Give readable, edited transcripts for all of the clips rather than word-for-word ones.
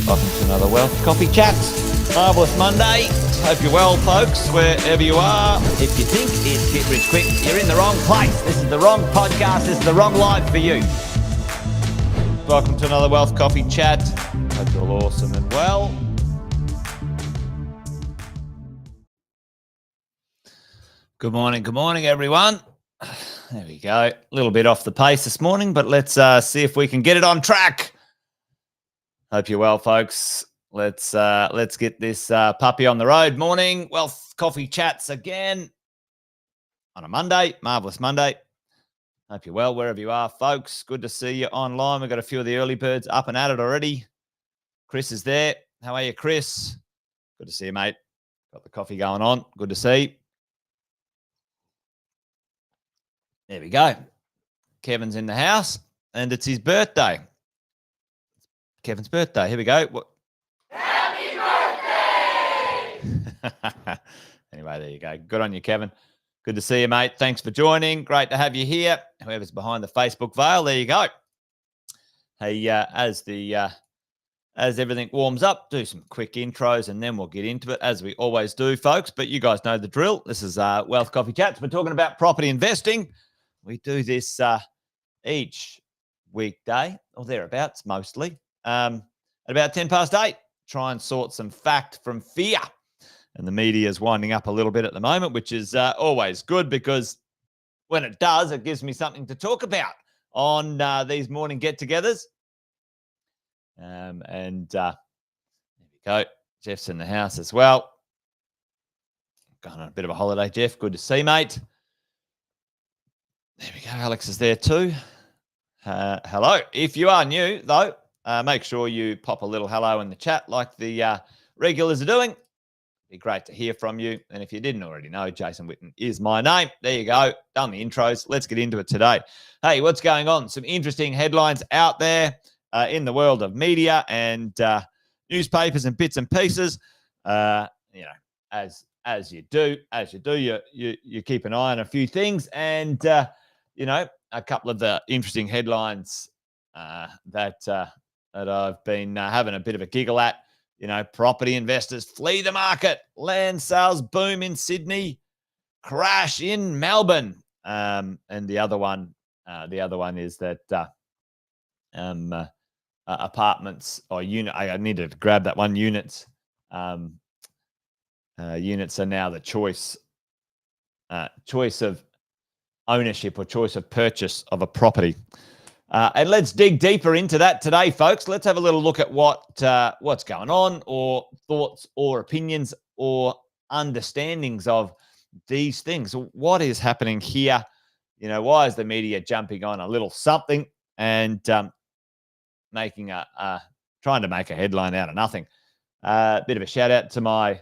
Welcome to another Wealth Coffee Chat. Marvellous Monday. Hope you're well, folks, wherever you are. If you think it's Get Rich Quick, you're in the wrong place. This is the wrong podcast. This is the wrong live for you. Welcome to another Wealth Coffee Chat. Hope you're all awesome and well. Good morning, everyone. There we go. A little bit off the pace this morning, but let's see if we can get it on track. Hope you're well, folks. Let's get this puppy on the road. Morning, Wealth Coffee Chats again on a Monday, marvellous Monday. Hope you're well wherever you are, folks. Good to see you online. We've got a few of the early birds up and at it already. Chris is there. How are you, Chris? Good to see you, mate. Got the coffee going on. Good to see. There we go. Kevin's in the house, and it's his birthday. Kevin's birthday. Here we go. Happy birthday! Anyway, there you go. Good on you, Kevin. Good to see you, mate. Thanks for joining. Great to have you here. Whoever's behind the Facebook veil, there you go. Hey, as everything warms up, do some quick intros, and then we'll get into it as we always do, folks. But you guys know the drill. This is Wealth Coffee Chats. We're talking about property investing. We do this each weekday or thereabouts, mostly. At about 8:10. Try and sort some fact from fear. And the media is winding up a little bit at the moment, which is always good because when it does, it gives me something to talk about on these morning get-togethers. And there we go. Jeff's in the house as well. Going on a bit of a holiday, Jeff. Good to see, mate. There we go. Alex is there too. Hello. If you are new, though, make sure you pop a little hello in the chat like the regulars are doing. Be great to hear from you. And if you didn't already know, Jason Whitten is my name. There you go. Done the intros. Let's get into it today. Hey, what's going on? Some interesting headlines out there in the world of media and newspapers and bits and pieces. As you do, you keep an eye on a few things, and a couple of the interesting headlines that I've been having a bit of a giggle at. Property investors flee the market. Land sales boom in Sydney, crash in Melbourne. And the other one is that apartments or unit. I needed to grab that one. Units are now the choice of ownership or choice of purchase of a property. And let's dig deeper into that today, folks. Let's have a little look at what's going on, or thoughts or opinions or understandings of these things. What is happening here? Why is the media jumping on a little something and making trying to make a headline out of nothing? Bit of a shout out to my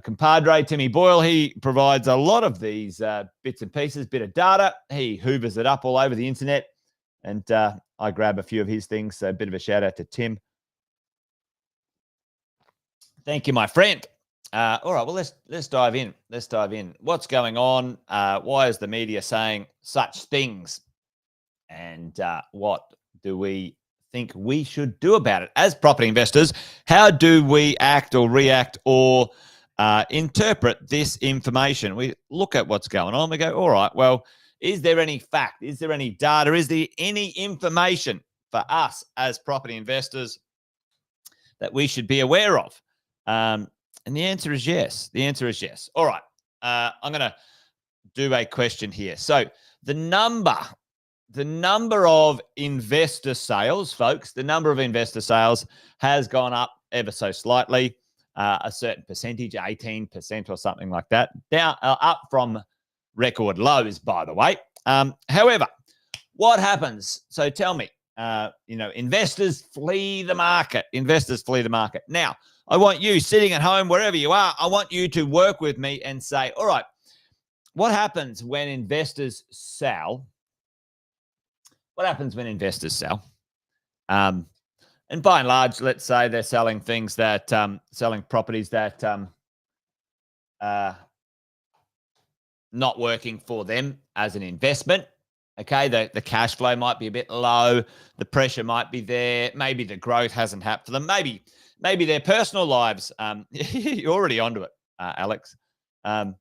compadre Timmy Boyle. He provides a lot of these bits and pieces, bit of data. He hoovers it up all over the internet, and I grab a few of his things. So a bit of a shout out to Tim. Thank you, my friend. All right, well, let's dive in. Let's dive in. What's going on? Why is the media saying such things? And what do we think we should do about it as property investors? How do we act or react or interpret this information? We look at what's going on. We go, all right, well, is there any fact? Is there any data? Is there any information for us as property investors that we should be aware of? And the answer is yes. The answer is yes. All right. I'm going to do a question here. So the number of investor sales, folks, the number of investor sales has gone up ever so slightly, a certain percentage, 18% or something like that, down up from record lows, by the way. However, what happens? So tell me, investors flee the market. Investors flee the market. Now, I want you sitting at home, wherever you are, I want you to work with me and say, all right, what happens when investors sell? What happens when investors sell? And by and large, let's say they're selling things that, selling properties that not working for them as an investment. Okay, the cash flow might be a bit low. The pressure might be there. Maybe the growth hasn't happened for them. Maybe their personal lives. You're already onto it, Alex. And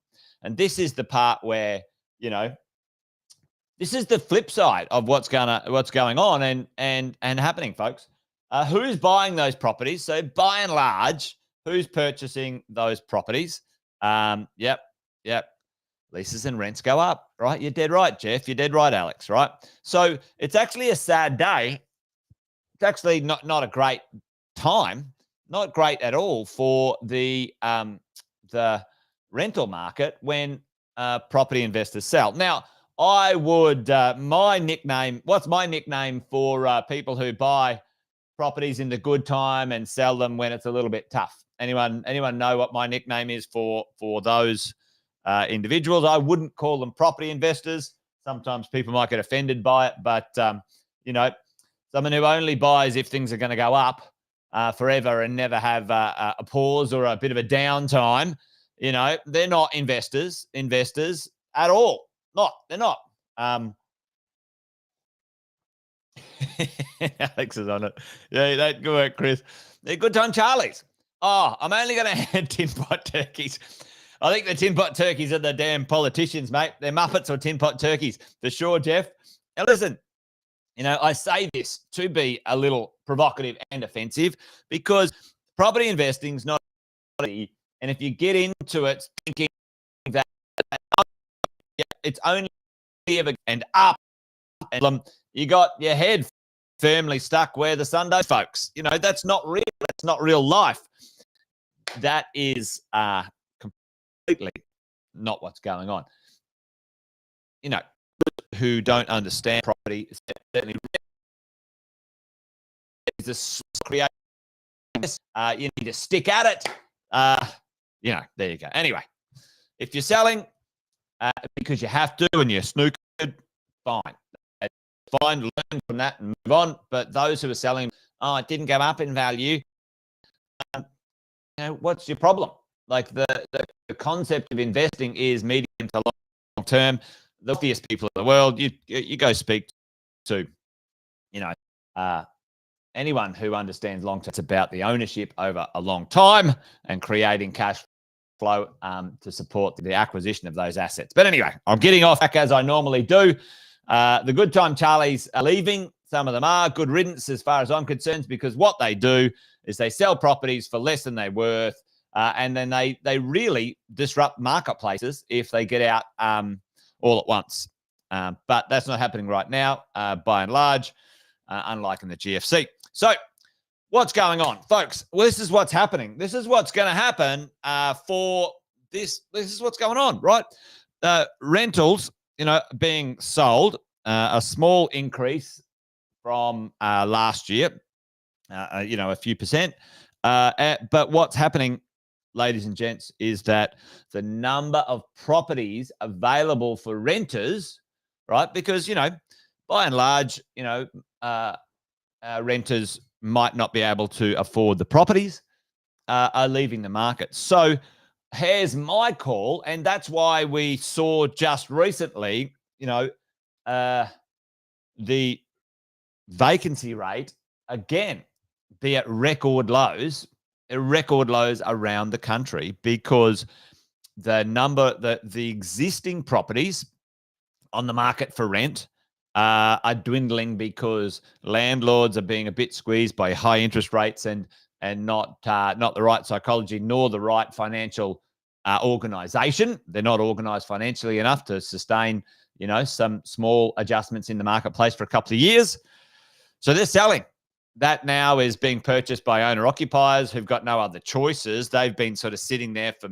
this is the part where, this is the flip side of what's going on and happening, folks. Who's buying those properties? So by and large, who's purchasing those properties? Yep. Leases and rents go up, right? You're dead right, Jeff. You're dead right, Alex, right? So it's actually a sad day. It's actually not a great time, not great at all for the rental market when property investors sell. Now, I would, what's my nickname for people who buy properties in the good time and sell them when it's a little bit tough? Anyone know what my nickname is for those individuals? I wouldn't call them property investors. Sometimes people might get offended by it, but someone who only buys if things are going to go up forever and never have a pause or a bit of a downtime, they're not investors at all. They're not. Alex is on it. Yeah, that good work, Chris. They're good time Charlies. Oh, I'm only going to add tin pot turkeys. I think the tin pot turkeys are the damn politicians, mate. They're Muppets or tin pot turkeys for sure, Jeff. Now listen, I say this to be a little provocative and offensive because property investing is not easy. And if you get into it thinking that it's only ever and up, and you got your head firmly stuck where the sun does, folks. That's not real. That's not real life. That is completely not what's going on. Who don't understand property certainly is a create. You need to stick at it. There you go. Anyway, if you're selling because you have to and you're snookered, fine. Fine, learn from that and move on. But those who are selling, it didn't go up in value. What's your problem? Like the concept of investing is medium to long term. The wealthiest people in the world, you go speak to, anyone who understands long term. It's about the ownership over a long time and creating cash flow to support the acquisition of those assets. But anyway, I'm getting off track as I normally do. The good time Charlies are leaving. Some of them are good riddance as far as I'm concerned, because what they do is they sell properties for less than they're worth. And then they really disrupt marketplaces if they get out all at once. But that's not happening right now, by and large, unlike in the GFC. So what's going on, folks? Well, this is what's happening. This is what's going to happen for this. This is what's going on, right? Rentals, being sold, a small increase from last year, a few percent. But what's happening, ladies and gents, is that the number of properties available for renters, right? Because, by and large, renters might not be able to afford the properties, are leaving the market. So here's my call, and that's why we saw just recently, the vacancy rate again be at record lows around the country, because the existing properties on the market for rent are dwindling because landlords are being a bit squeezed by high interest rates and not the right psychology nor the right financial organization. They're not organized financially enough to sustain, some small adjustments in the marketplace for a couple of years. So they're selling. That now is being purchased by owner-occupiers who've got no other choices. They've been sort of sitting there for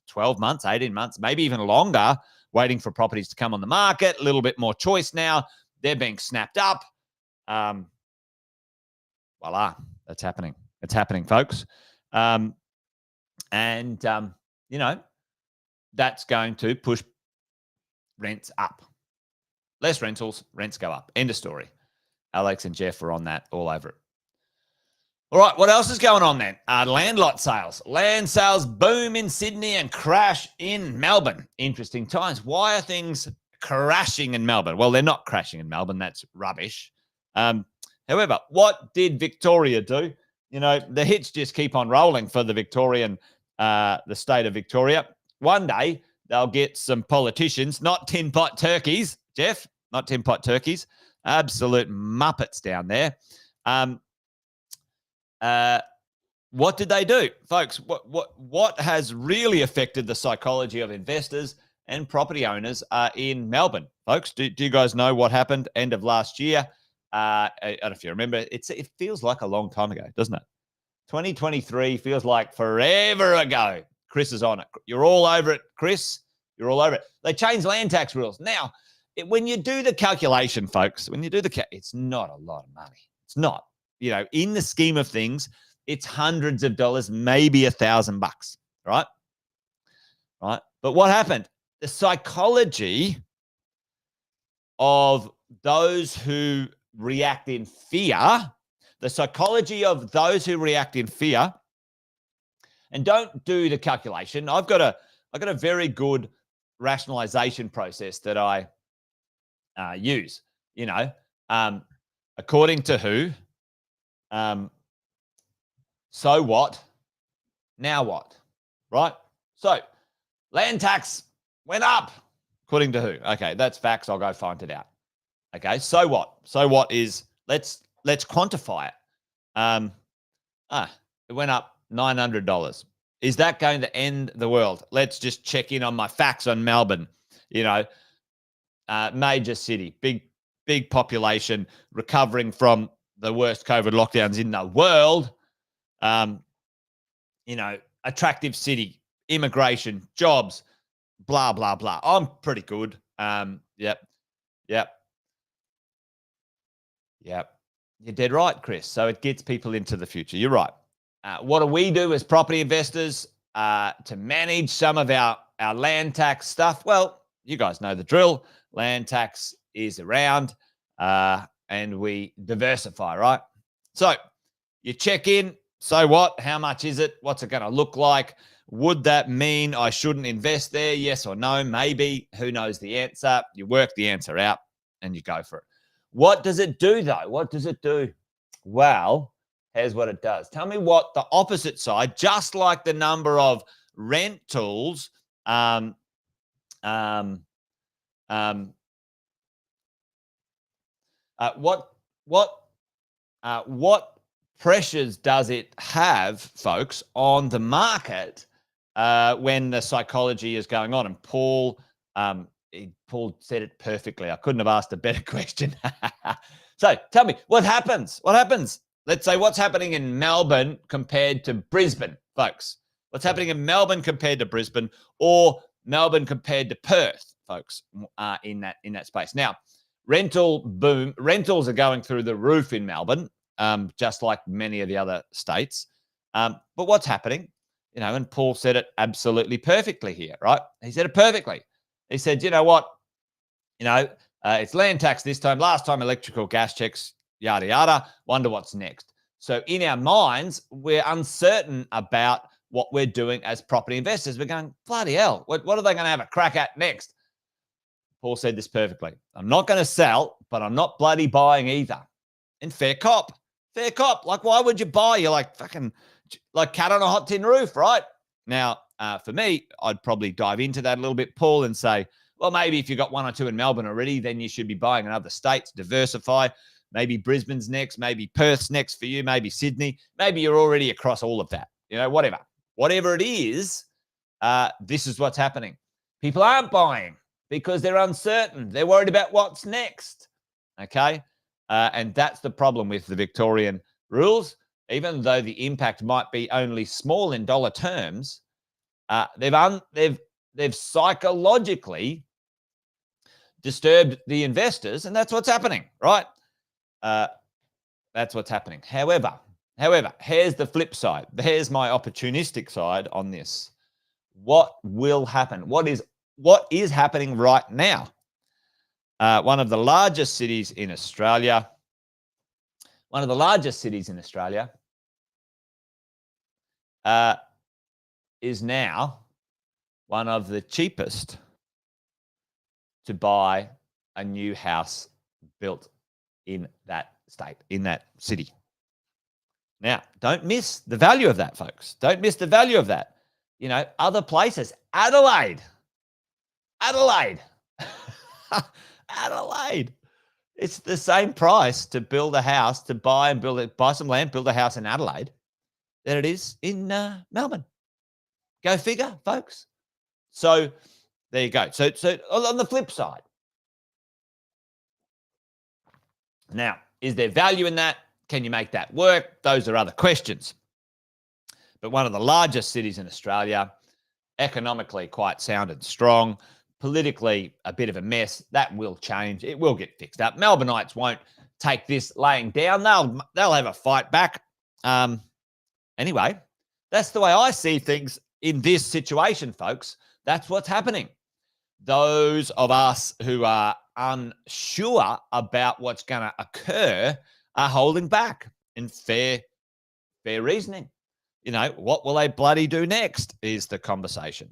12 months, 18 months, maybe even longer, waiting for properties to come on the market. A little bit more choice now. They're being snapped up. Voila, that's happening. It's happening, folks. That's going to push rents up. Less rentals, rents go up. End of story. Alex and Jeff are on that all over it. All right, what else is going on then? Land lot sales. Land sales boom in Sydney and crash in Melbourne. Interesting times. Why are things crashing in Melbourne? Well, they're not crashing in Melbourne. That's rubbish. However, what did Victoria do? The hits just keep on rolling for the the state of Victoria. One day, they'll get some politicians, not tin pot turkeys, Jeff, not tin pot turkeys, absolute muppets down there. What did they do, folks? What has really affected the psychology of investors and property owners in Melbourne, folks? Do you guys know what happened end of last year? I don't know if you remember. It feels like a long time ago, doesn't it? 2023 feels like forever ago. Chris is on it. You're all over it, Chris. You're all over it. They changed land tax rules. Now, when you do the calculation, folks, it's not a lot of money. It's not. In the scheme of things, it's hundreds of dollars, maybe $1,000, right? Right. But what happened? The psychology of those who react in fear, and don't do the calculation. I've got a very good rationalization process that I use. According to who? So what? Now what? Right? So land tax went up. According to who? Okay, that's facts. I'll go find it out. Okay, so what? So what is, let's quantify it. It went up $900. Is that going to end the world? Let's just check in on my facts on Melbourne. Major city, big population, recovering from the worst COVID lockdowns in the world. Attractive city, immigration, jobs, blah, blah, blah. I'm pretty good. Yep. You're dead right, Chris. So it gets people into the future. You're right. What do we do as property investors to manage some of our land tax stuff? Well, you guys know the drill. Land tax is around and we diversify, right? So you check in. So what? How much is it? What's it going to look like? Would that mean I shouldn't invest there? Yes or no? Maybe. Who knows the answer? You work the answer out and you go for it. What does it do, though? What does it do? Well, here's what it does. Tell me what the opposite side, just like the number of rentals, what pressures does it have, folks, on the market when the psychology is going on? And Paul Paul said it perfectly. I couldn't have asked a better question. So tell me, what happens? What happens? Let's say what's happening in Melbourne compared to Brisbane, folks. What's happening in Melbourne compared to Brisbane, or Melbourne compared to Perth, folks, in that space. Now, rental boom, rentals are going through the roof in Melbourne, just like many of the other states. But what's happening? And Paul said it absolutely perfectly here, right? He said it perfectly. He said, you know what? It's land tax this time. Last time, electrical gas checks, yada, yada. Wonder what's next. So in our minds, we're uncertain about what we're doing as property investors. We're going, bloody hell, what are they going to have a crack at next? Paul said this perfectly. I'm not going to sell, but I'm not bloody buying either. And fair cop. Fair cop. Like, why would you buy? You're like fucking like cat on a hot tin roof, right? Now, for me, I'd probably dive into that a little bit, Paul, and say, well, maybe if you've got one or two in Melbourne already, then you should be buying in other states, diversify. Maybe Brisbane's next, maybe Perth's next for you, maybe Sydney. Maybe you're already across all of that. Whatever. Whatever it is, this is what's happening. People aren't buying because they're uncertain. They're worried about what's next, okay? And that's the problem with the Victorian rules. Even though the impact might be only small in dollar terms, they've psychologically disturbed the investors, and that's what's happening, right? That's what's happening. However, here's the flip side. Here's my opportunistic side on this. What will happen? What is happening right now? One of the largest cities in Australia. Is now one of the cheapest to buy a new house built in that state, in that city. Now, don't miss the value of that, folks. Don't miss the value of that. Other places, Adelaide. Adelaide. It's the same price to build a house, to buy some land, build a house in Adelaide than it is in Melbourne. Go figure, folks. So there you go. So on the flip side, now, is there value in that? Can you make that work? Those are other questions. But one of the largest cities in Australia, economically quite sound and strong, politically a bit of a mess. That will change. It will get fixed up. Melbourneites won't take this laying down. They'll have a fight back. Anyway, that's the way I see things in this situation, folks. That's what's happening. Those of us who are unsure about what's going to occur are holding back in fair reasoning. What will they bloody do next is the conversation.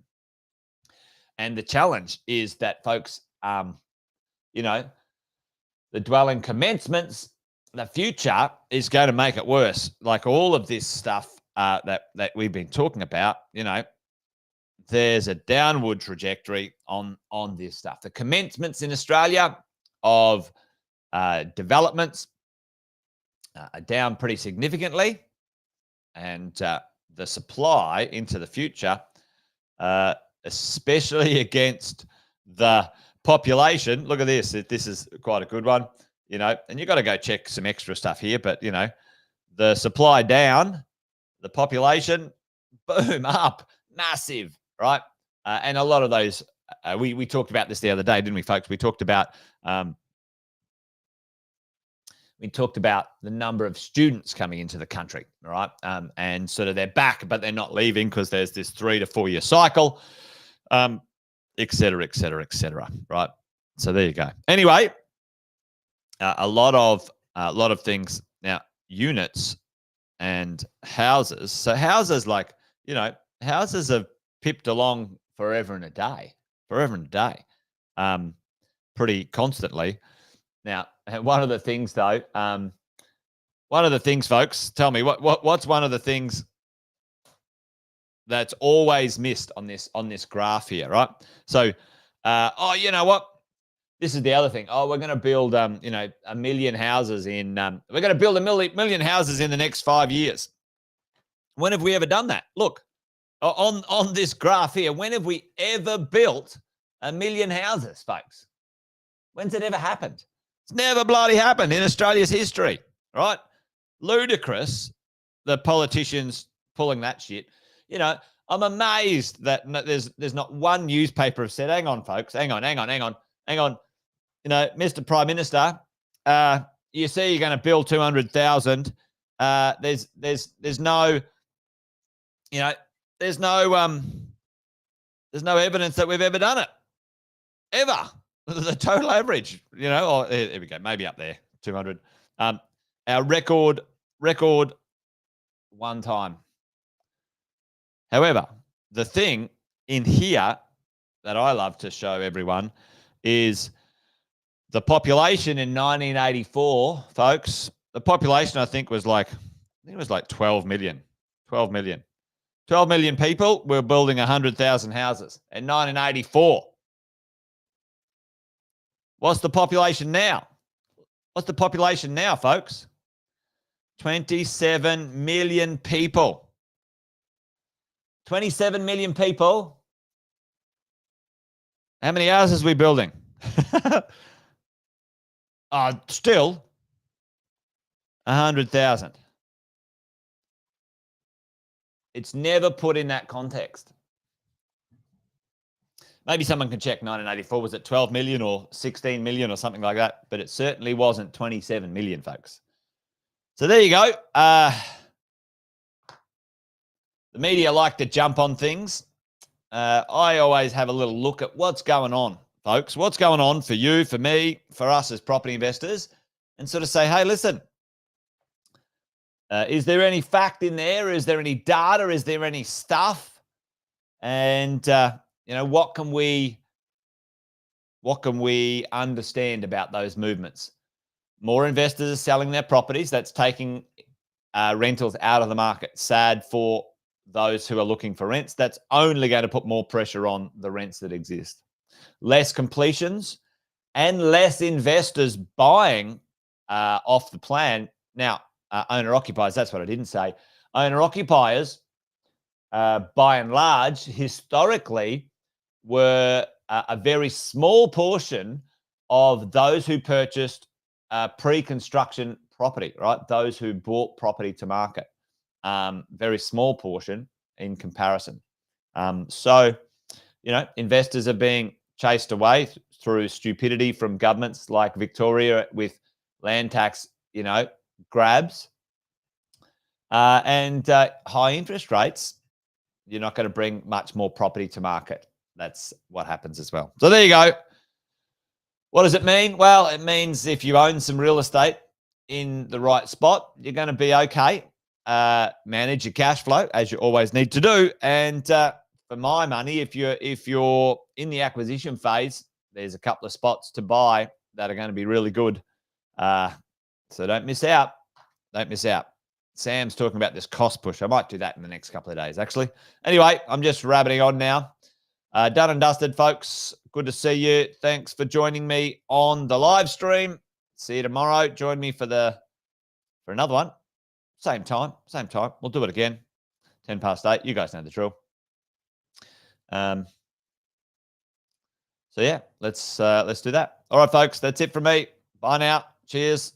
And the challenge is that, folks, the dwelling commencements, the future is going to make it worse. Like all of this stuff that we've been talking about, there's a downward trajectory on this stuff. The commencements in Australia of developments are down pretty significantly, and the supply into the future, especially against the population. Look at this. This is quite a good one, and you've got to go check some extra stuff here, but, the supply down, the population, boom, up, massive, right? And a lot of those, we talked about this the other day, didn't we, folks? We talked about the number of students coming into the country, right? And sort of they're back, but they're not leaving because there's this 3 to 4 year cycle, et cetera, et cetera, et cetera, right? So there you go. Anyway, a lot of things now. Units and houses. So houses, houses have pipped along forever and a day, pretty constantly. Now, one of the things, though, folks, tell me what's one of the things that's always missed on this graph here, right? So, you know what? This is the other thing. Oh, we're going to build, a million houses in. We're going to build a million houses in the next 5 years. When have we ever done that? Look, on this graph here, when have we ever built 1 million houses, folks. When's it ever happened? It's never bloody happened in Australia's history, right? Ludicrous, the politicians pulling that shit. You know, I'm amazed that there's not one newspaper have said, hang on, folks, hang on. You know, Mr. Prime Minister, you see you're going to build 200,000. There's no, you know, there's no evidence that we've ever done it. Ever. The total average, you know, or here we go, maybe up there, 200. Our record one time. However, the thing in here that I love to show everyone is the population in 1984, folks. The population, I think, was like 12 million. 12 million. 12 million people were building 100,000 houses in 1984. What's the population now? What's the population now, folks? 27 million people. 27 million people. How many houses are we building? Still 100,000. It's never put in that context. Maybe someone can check 1984. Was it 12 million or 16 million or something like that? But it certainly wasn't 27 million, folks. So there you go. The media like to jump on things. I always have a little look at what's going on, folks. What's going on for you, for me, for us as property investors, and sort of say, hey, listen, is there any fact in there? Is there any data? Is there any stuff? And you know, what can we understand about those movements? More investors are selling their properties. That's taking rentals out of the market. Sad for those who are looking for rents. That's only going to put more pressure on the rents that exist. Less completions and less investors buying off the plan. Now, owner-occupiers, that's what I didn't say. Owner-occupiers, by and large, historically, were a very small portion of those who purchased pre-construction property, right? Those who bought property to market. Very small portion in comparison. So, you know, investors are being chased away through stupidity from governments like Victoria with land tax, you know, grabs. And high interest rates, you're not going to bring much more property to market. That's what happens as well. So there you go. What does it mean? Well, it means if you own some real estate in the right spot, you're going to be okay. Manage your cash flow, as you always need to do. And for my money, if you're in the acquisition phase, there's a couple of spots to buy that are going to be really good. So don't miss out. Don't miss out. Sam's talking about this cost push. I might do that in the next couple of days, actually. Anyway, I'm just rabbiting on now. Done and dusted, folks. Good to see you. Thanks for joining me on the live stream. See you tomorrow. Join me for another one. Same time. We'll do it again. 8:10. You guys know the drill. So yeah, let's do that. All right, folks. That's it from me. Bye now. Cheers.